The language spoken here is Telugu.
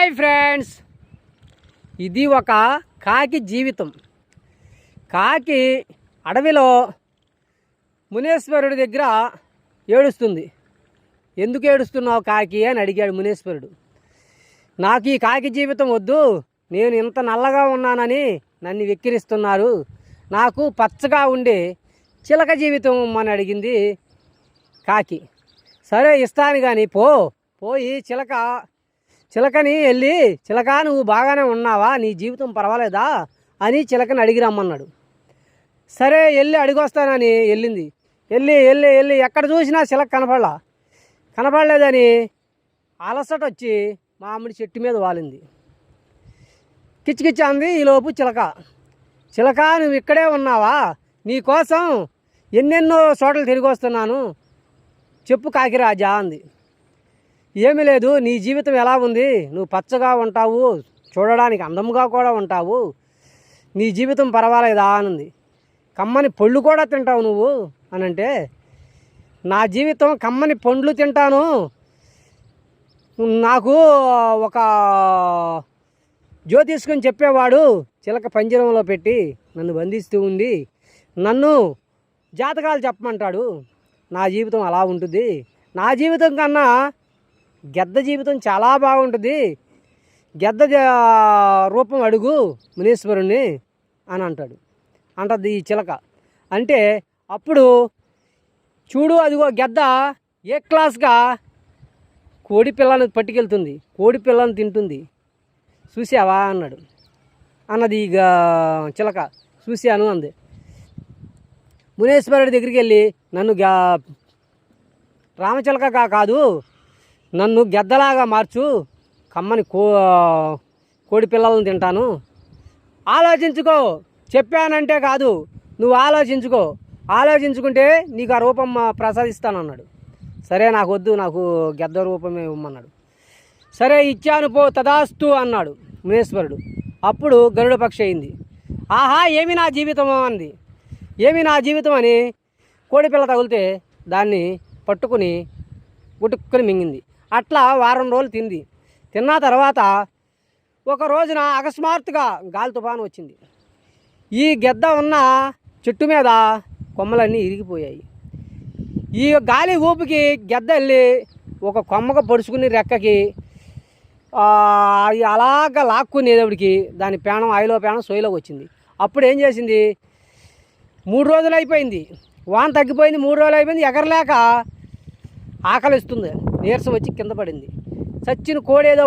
హాయ్ ఫ్రెండ్స్, ఇది ఒక కాకి జీవితం. కాకి అడవిలో మునేశ్వరుడి దగ్గర ఏడుస్తుంది. ఎందుకు ఏడుస్తున్నావు కాకి అని అడిగాడు మునేశ్వరుడు. నాకు ఈ కాకి జీవితం వద్దు, నేను ఇంత నల్లగా ఉన్నానని నన్ను వెక్కిరిస్తున్నారు, నాకు పచ్చగా ఉండే చిలక జీవితం అని అడిగింది కాకి. సరే ఇస్తాను కానీ పోయి చిలకని వెళ్ళి, చిలక నువ్వు బాగానే ఉన్నావా, నీ జీవితం పర్వాలేదా అని చిలకని అడిగి రమ్మన్నాడు. సరే వెళ్ళి అడిగొస్తానని వెళ్ళింది. వెళ్ళి ఎక్కడ చూసినా చిలక కనపడలేదని అలసట వచ్చి మామిడి చెట్టు మీద వాలింది. కిచ్చికిచ్చి అంది. ఈలోపు చిలక నువ్వు ఇక్కడే ఉన్నావా, నీకోసం ఎన్నెన్నో చోట్ల తిరిగి వస్తున్నాను, చెప్పు కాకిరాజా అంది. ఏమీ లేదు, నీ జీవితం ఎలా ఉంది, నువ్వు పచ్చగా ఉంటావు, చూడడానికి అందంగా కూడా ఉంటావు, నీ జీవితం పర్వాలేదా అనింది. కమ్మని పళ్ళు కూడా తింటావు నువ్వు అనంటే, నా జీవితం కమ్మని పండ్లు తింటాను, నాకు ఒక జ్యోతిష్కుని చెప్పేవాడు చిలక పంజరంలో పెట్టి నన్ను బంధిస్తూ ఉండి నన్ను జాతకాలు చెప్పమంటాడు, నా జీవితం అలా ఉంటుంది, నా జీవితం కన్నా గెద్ద జీవితం చాలా బాగుంటుంది, గెద్ద రూపం అడుగు మునీశ్వరుణ్ణి అని అంటది ఈ చిలక. అంటే అప్పుడు చూడు అదిగో గెద్ద ఏ క్లాస్గా కోడి పిల్లను పట్టుకెళ్తుంది, కోడి పిల్లను తింటుంది, చూసావా అన్నది ఇక చిలక. చూశాను అంది. మునేశ్వరుడి దగ్గరికి వెళ్ళి నన్ను రామచిలక కాదు, నన్ను గెద్దలాగా మార్చు, కమ్మని కోడి పిల్లలను తింటాను, ఆలోచించుకో, చెప్పానంటే కాదు, నువ్వు ఆలోచించుకుంటే నీకు ఆ రూపం ప్రసాదిస్తానన్నాడు. సరే నాకు వద్దు, నాకు గెద్ద రూపమే ఇవ్వమన్నాడు. సరే ఇచ్చాను పో, తదాస్తు అన్నాడు మునేశ్వరుడు. అప్పుడు గరుడ పక్షి అయింది. ఆహా ఏమి నా జీవితమో అంది. ఏమి నా జీవితం అని కోడి పిల్ల తగిలితే దాన్ని పట్టుకుని గుట్టుకుని మింగింది. అట్లా వారం రోజులు తిన్న తర్వాత ఒక రోజున అకస్మాత్తుగా గాలి తుఫాను వచ్చింది. ఈ గెద్ద ఉన్న చెట్టు మీద కొమ్మలన్నీ ఇరిగిపోయాయి. ఈ గాలి ఊపికి గెద్ద వెళ్ళి ఒక కొమ్మకు పొడుచుకుని రెక్కకి అలాగా లాక్కునేటప్పటికి దాని పేణం ఆయిలో పేణం సోయిలోకి వచ్చింది. అప్పుడు ఏం చేసింది, 3 రోజులు అయిపోయింది, వాన తగ్గిపోయింది, 3 రోజులు అయిపోయింది, ఎగరలేక ఆకలిస్తుంది, నీరసం వచ్చి కింద పడింది. చచ్చిన కోడేదో